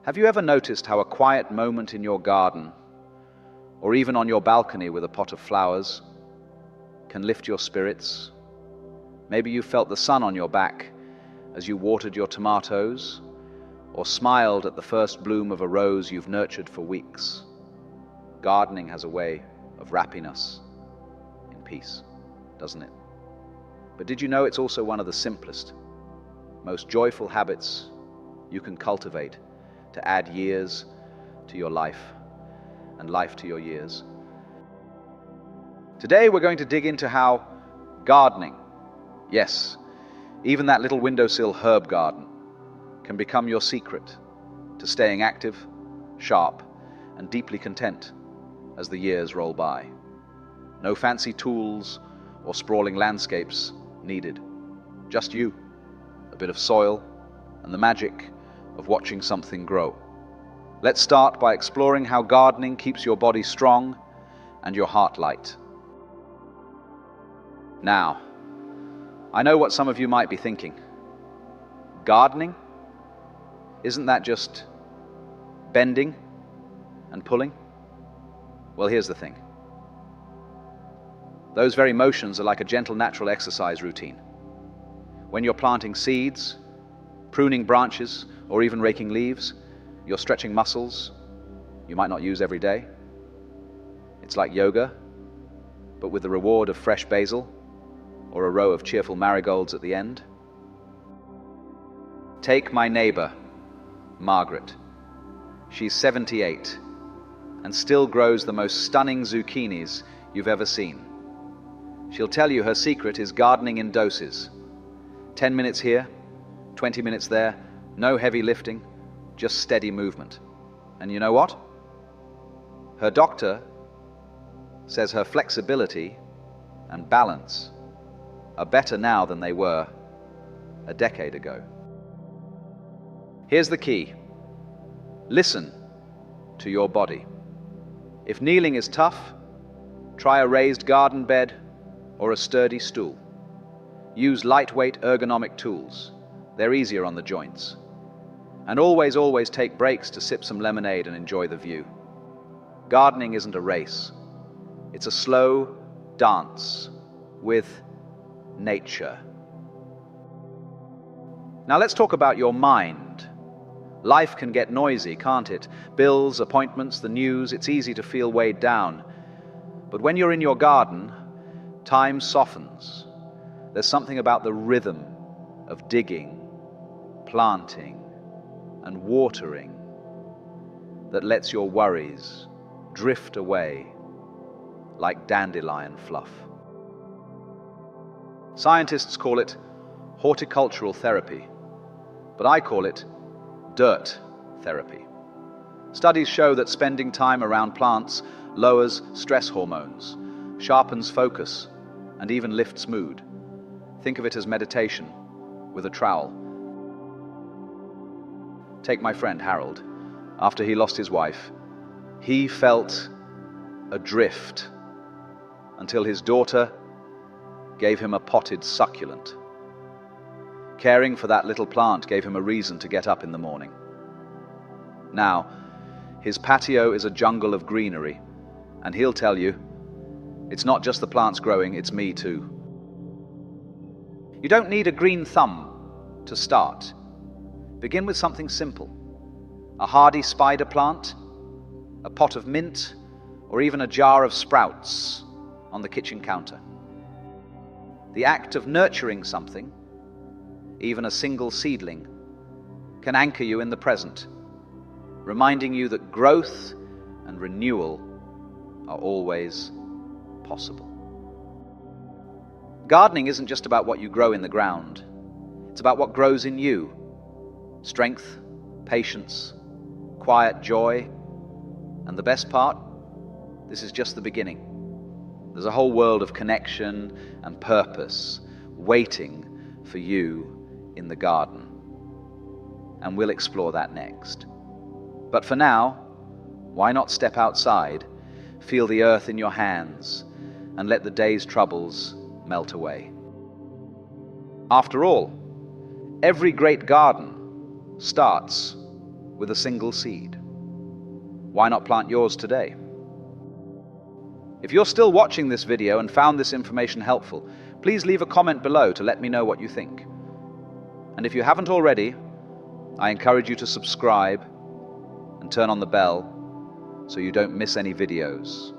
Have you ever noticed how a quiet moment in your garden, or even on your balcony with a pot of flowers, can lift your spirits? Maybe you felt the sun on your back as you watered your tomatoes, or smiled at the first bloom of a rose you've nurtured for weeks. Gardening has a way of wrapping us in peace, doesn't it? But did you know it's also one of the simplest, most joyful habits you can cultivate to add years to your life and life to your years? Today we're going to dig into how gardening, yes, even that little windowsill herb garden, can become your secret to staying active, sharp, and deeply content as the years roll by. No fancy tools or sprawling landscapes needed. Just you, a bit of soil, and the magic of watching something grow. Let's start by exploring how gardening keeps your body strong and your heart light. Now, I know what some of you might be thinking. Gardening? Isn't that just bending and pulling? Well, here's the thing. Those very motions are like a gentle natural exercise routine. When you're planting seeds, pruning branches, or even raking leaves, you're stretching muscles you might not use every day. It's like yoga, but with the reward of fresh basil or a row of cheerful marigolds at the end. Take my neighbor, Margaret. She's 78 and still grows the most stunning zucchinis you've ever seen. She'll tell you her secret is gardening in doses. 10 minutes here, 20 minutes there, no heavy lifting, just steady movement. And you know what? Her doctor says her flexibility and balance are better now than they were a decade ago. Here's the key. Listen to your body. If kneeling is tough, try a raised garden bed or a sturdy stool. Use lightweight ergonomic tools. They're easier on the joints. And always take breaks to sip some lemonade and enjoy the view. Gardening isn't a race. It's a slow dance with nature. Now let's talk about your mind. Life can get noisy, can't it? Bills, appointments, the news, it's easy to feel weighed down. But when you're in your garden, time softens. There's something about the rhythm of digging, planting, and watering that lets your worries drift away like dandelion fluff. Scientists call it horticultural therapy, but I call it dirt therapy. Studies show that spending time around plants lowers stress hormones, sharpens focus, and even lifts mood. Think of it as meditation with a trowel. Take my friend Harold. After he lost his wife, he felt adrift until his daughter gave him a potted succulent. Caring for that little plant gave him a reason to get up in the morning. Now, his patio is a jungle of greenery, and he'll tell you, it's not just the plants growing, it's me too. You don't need a green thumb to start. Begin with something simple. A hardy spider plant, a pot of mint, or even a jar of sprouts on the kitchen counter. The act of nurturing something, even a single seedling, can anchor you in the present, reminding you that growth and renewal are always possible. Gardening isn't just about what you grow in the ground. It's about what grows in you. Strength, patience, quiet joy, and the best part, this is just the beginning. There's a whole world of connection and purpose waiting for you in the garden. And we'll explore that next. But for now, why not step outside, feel the earth in your hands, and let the day's troubles melt away. After all, every great garden starts with a single seed. Why not plant yours today? If you're still watching this video and found this information helpful, please leave a comment below to let me know what you think. And if you haven't already, I encourage you to subscribe and turn on the bell so you don't miss any videos.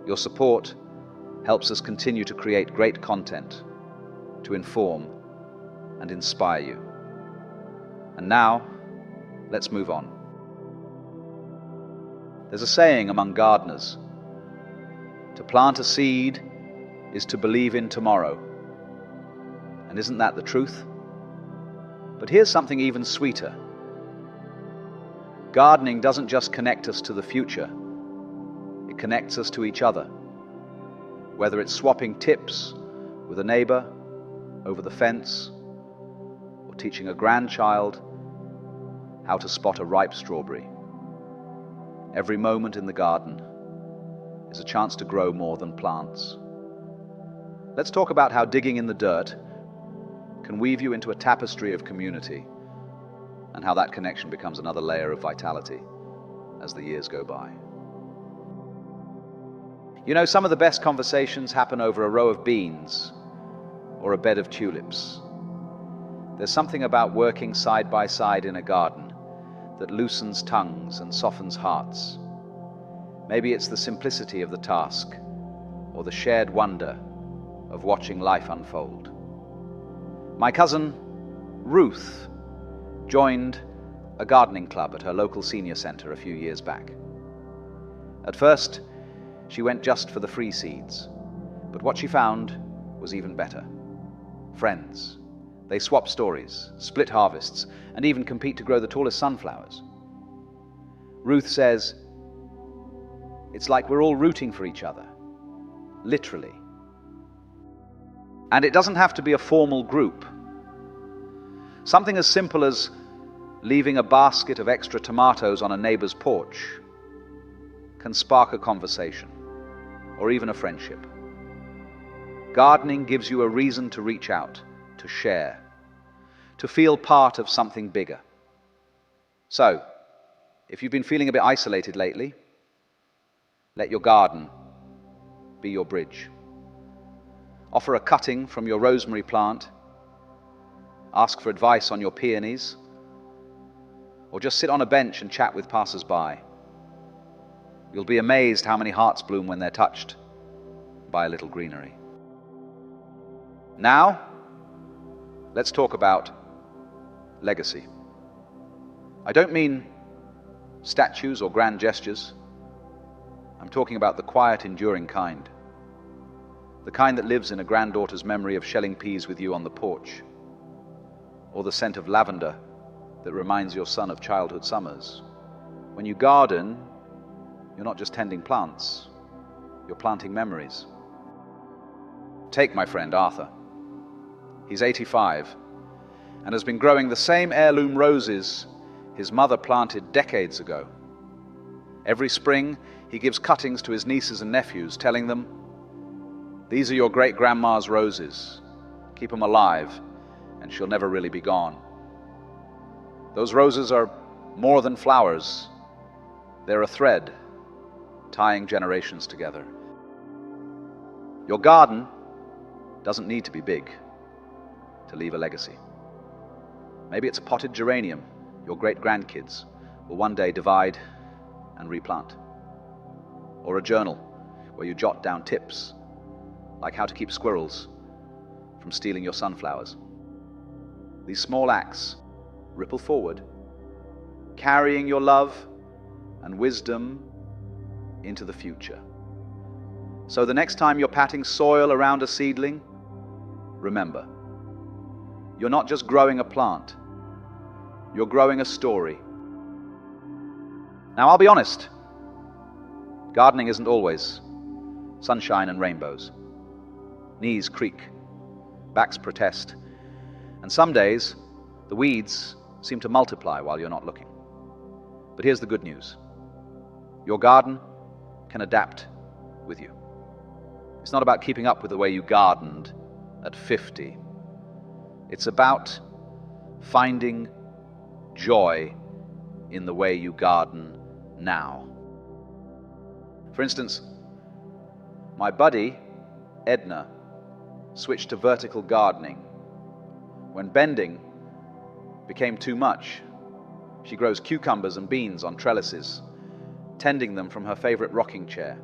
Your support helps us continue to create great content to inform and inspire you. And now, let's move on. There's a saying among gardeners: to plant a seed is to believe in tomorrow. And isn't that the truth? But here's something even sweeter. Gardening doesn't just connect us to the future, it connects us to each other. Whether it's swapping tips with a neighbor over the fence, or teaching a grandchild how to spot a ripe strawberry, every moment in the garden is a chance to grow more than plants. Let's talk about how digging in the dirt can weave you into a tapestry of community, and how that connection becomes another layer of vitality as the years go by. You know, some of the best conversations happen over a row of beans or a bed of tulips. There's something about working side by side in a garden that loosens tongues and softens hearts. Maybe it's the simplicity of the task, or the shared wonder of watching life unfold. My cousin Ruth joined a gardening club at her local senior center a few years back. At first, she went just for the free seeds, but what she found was even better. Friends. They swap stories, split harvests, and even compete to grow the tallest sunflowers. Ruth says, it's like we're all rooting for each other, literally. And it doesn't have to be a formal group. Something as simple as leaving a basket of extra tomatoes on a neighbor's porch can spark a conversation, or even a friendship. Gardening gives you a reason to reach out, to share, to feel part of something bigger. So, if you've been feeling a bit isolated lately, let your garden be your bridge. Offer a cutting from your rosemary plant, ask for advice on your peonies, or just sit on a bench and chat with passers-by. You'll be amazed how many hearts bloom when they're touched by a little greenery. Now, let's talk about legacy. I don't mean statues or grand gestures. I'm talking about the quiet, enduring kind. The kind that lives in a granddaughter's memory of shelling peas with you on the porch, or the scent of lavender that reminds your son of childhood summers. When you garden, you're not just tending plants, you're planting memories. Take my friend Arthur. He's 85 and has been growing the same heirloom roses his mother planted decades ago. Every spring, he gives cuttings to his nieces and nephews, telling them, "These are your great-grandma's roses. Keep them alive, and she'll never really be gone." Those roses are more than flowers. They're a thread tying generations together. Your garden doesn't need to be big to leave a legacy. Maybe it's a potted geranium your great-grandkids will one day divide and replant. Or a journal where you jot down tips, like how to keep squirrels from stealing your sunflowers. These small acts ripple forward, carrying your love and wisdom into the future. So the next time you're patting soil around a seedling, remember, you're not just growing a plant, you're growing a story. Now, I'll be honest, gardening isn't always sunshine and rainbows. Knees creak, backs protest, and some days the weeds seem to multiply while you're not looking. But here's the good news. Your garden can adapt with you. It's not about keeping up with the way you gardened at 50. It's about finding joy in the way you garden now. For instance, my buddy, Edna, switched to vertical gardening. When bending became too much, she grows cucumbers and beans on trellises, tending them from her favorite rocking chair.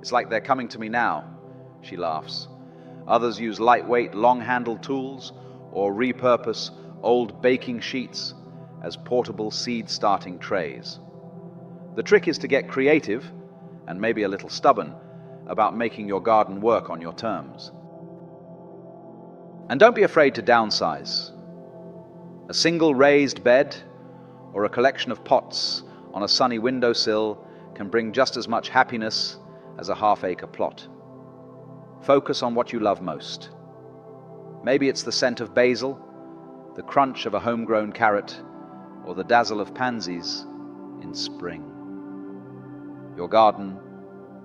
It's like they're coming to me now, she laughs. Others use lightweight, long-handled tools or repurpose old baking sheets as portable seed-starting trays. The trick is to get creative, and maybe a little stubborn, about making your garden work on your terms. And don't be afraid to downsize. A single raised bed or a collection of pots on a sunny windowsill can bring just as much happiness as a half-acre plot. Focus on what you love most. Maybe it's the scent of basil, the crunch of a homegrown carrot, or the dazzle of pansies in spring. Your garden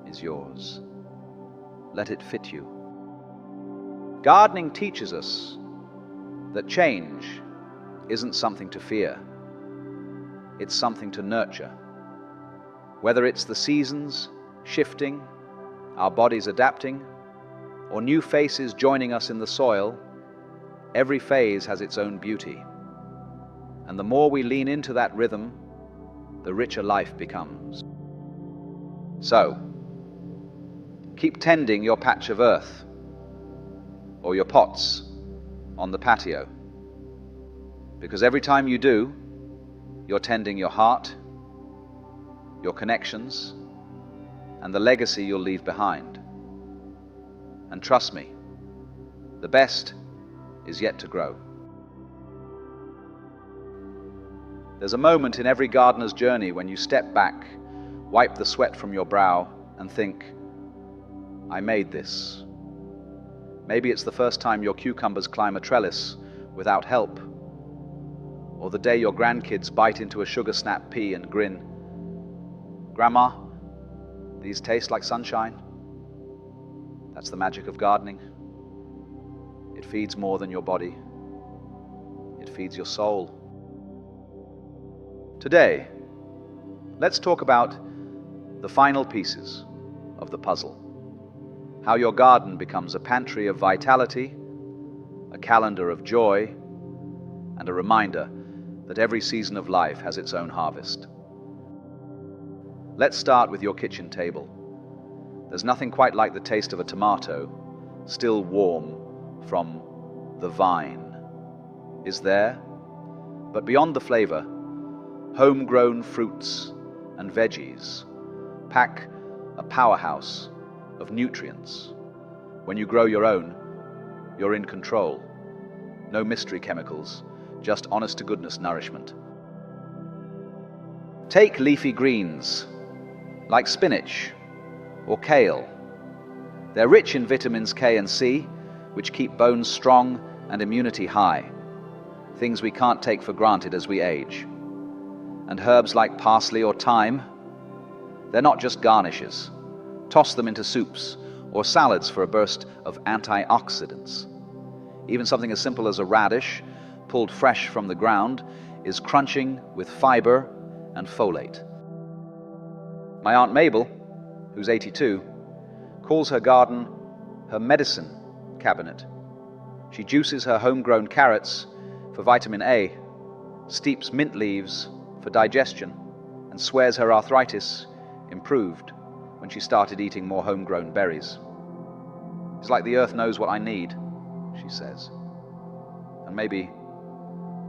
is yours. Let it fit you. Gardening teaches us that change isn't something to fear. It's something to nurture. Whether it's the seasons shifting, our bodies adapting, or new faces joining us in the soil, every phase has its own beauty. And the more we lean into that rhythm, the richer life becomes. So, keep tending your patch of earth or your pots on the patio, because every time you do, you're tending your heart, your connections, and the legacy you'll leave behind. And trust me, the best is yet to grow. There's a moment in every gardener's journey when you step back, wipe the sweat from your brow, and think, I made this. Maybe it's the first time your cucumbers climb a trellis without help, or the day your grandkids bite into a sugar snap pea and grin, Grandma, these taste like sunshine. That's the magic of gardening. It feeds more than your body. It feeds your soul. Today, let's talk about the final pieces of the puzzle. How your garden becomes a pantry of vitality, a calendar of joy, and a reminder that every season of life has its own harvest. Let's start with your kitchen table. There's nothing quite like the taste of a tomato, still warm from the vine. Is there? But beyond the flavor, homegrown fruits and veggies pack a powerhouse of nutrients. When you grow your own, you're in control. No mystery chemicals, just honest-to-goodness nourishment. Take leafy greens, like spinach or kale. They're rich in vitamins K and C, which keep bones strong and immunity high, things we can't take for granted as we age. And herbs like parsley or thyme, they're not just garnishes. Toss them into soups or salads for a burst of antioxidants. Even something as simple as a radish, pulled fresh from the ground, is crunching with fiber and folate. My Aunt Mabel, who's 82, calls her garden her medicine cabinet. She juices her homegrown carrots for vitamin A, steeps mint leaves for digestion, and swears her arthritis improved when she started eating more homegrown berries. It's like the earth knows what I need, she says. And maybe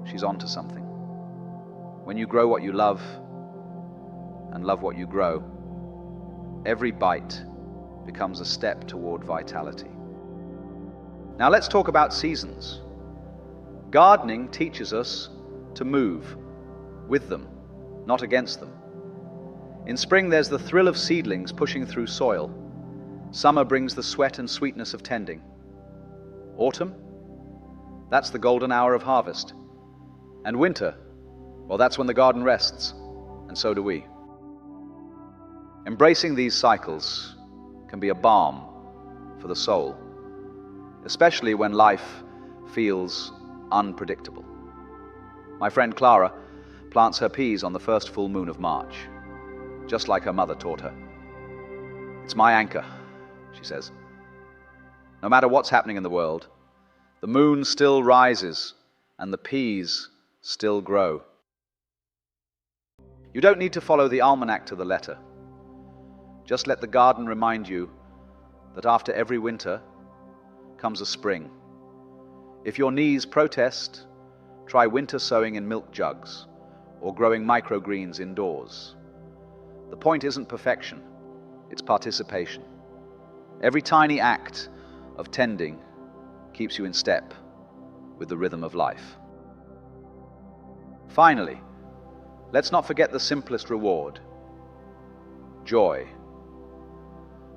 she's onto something. When you grow what you love and love what you grow, every bite becomes a step toward vitality. Now let's talk about seasons. Gardening teaches us to move with them, not against them. In spring, there's the thrill of seedlings pushing through soil. Summer brings the sweat and sweetness of tending. Autumn? That's the golden hour of harvest. And winter? Well, that's when the garden rests, and so do we. Embracing these cycles can be a balm for the soul, especially when life feels unpredictable. My friend Clara plants her peas on the first full moon of March, just like her mother taught her. "It's my anchor," she says. "No matter what's happening in the world, the moon still rises and the peas still grow." You don't need to follow the almanac to the letter. Just let the garden remind you that after every winter comes a spring. If your knees protest, try winter sowing in milk jugs or growing microgreens indoors. The point isn't perfection, it's participation. Every tiny act of tending keeps you in step with the rhythm of life. Finally, let's not forget the simplest reward: joy.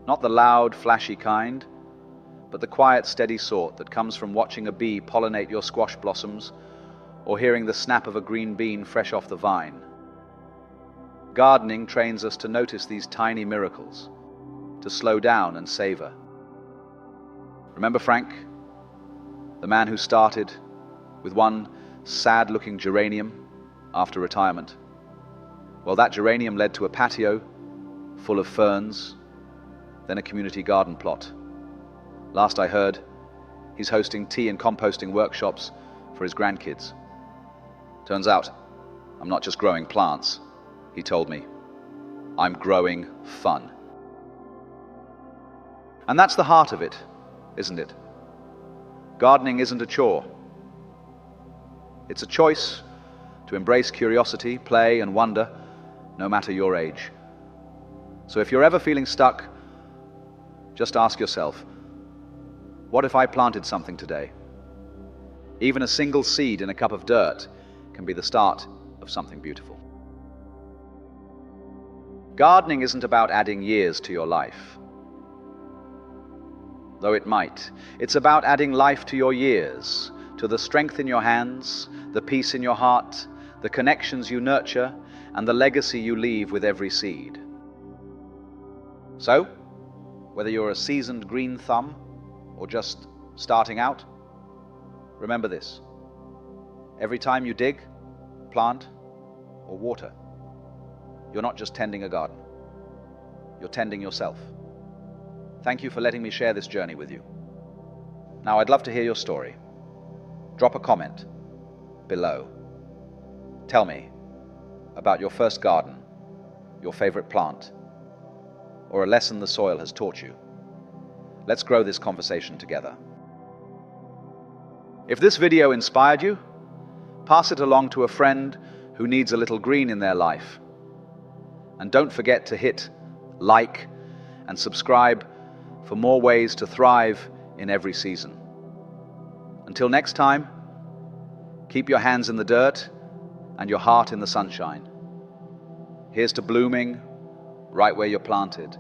Not the loud, flashy kind, but the quiet, steady sort that comes from watching a bee pollinate your squash blossoms or hearing the snap of a green bean fresh off the vine. Gardening trains us to notice these tiny miracles, to slow down and savor. Remember Frank, the man who started with one sad-looking geranium after retirement? Well, that geranium led to a patio full of ferns, then a community garden plot. Last I heard, he's hosting tea and composting workshops for his grandkids. Turns out, I'm not just growing plants, he told me. I'm growing fun. And that's the heart of it, isn't it? Gardening isn't a chore. It's a choice to embrace curiosity, play, and wonder, no matter your age. So if you're ever feeling stuck, just ask yourself, what if I planted something today? Even a single seed in a cup of dirt can be the start of something beautiful. Gardening isn't about adding years to your life, though it might. It's about adding life to your years, to the strength in your hands, the peace in your heart, the connections you nurture, and the legacy you leave with every seed. So, whether you're a seasoned green thumb or just starting out, remember this: every time you dig, plant, or water, you're not just tending a garden, you're tending yourself. Thank you for letting me share this journey with you. Now I'd love to hear your story. Drop a comment below. Tell me about your first garden, your favorite plant, or a lesson the soil has taught you. Let's grow this conversation together. If this video inspired you, pass it along to a friend who needs a little green in their life. And don't forget to hit like and subscribe for more ways to thrive in every season. Until next time, keep your hands in the dirt and your heart in the sunshine. Here's to blooming right where you're planted.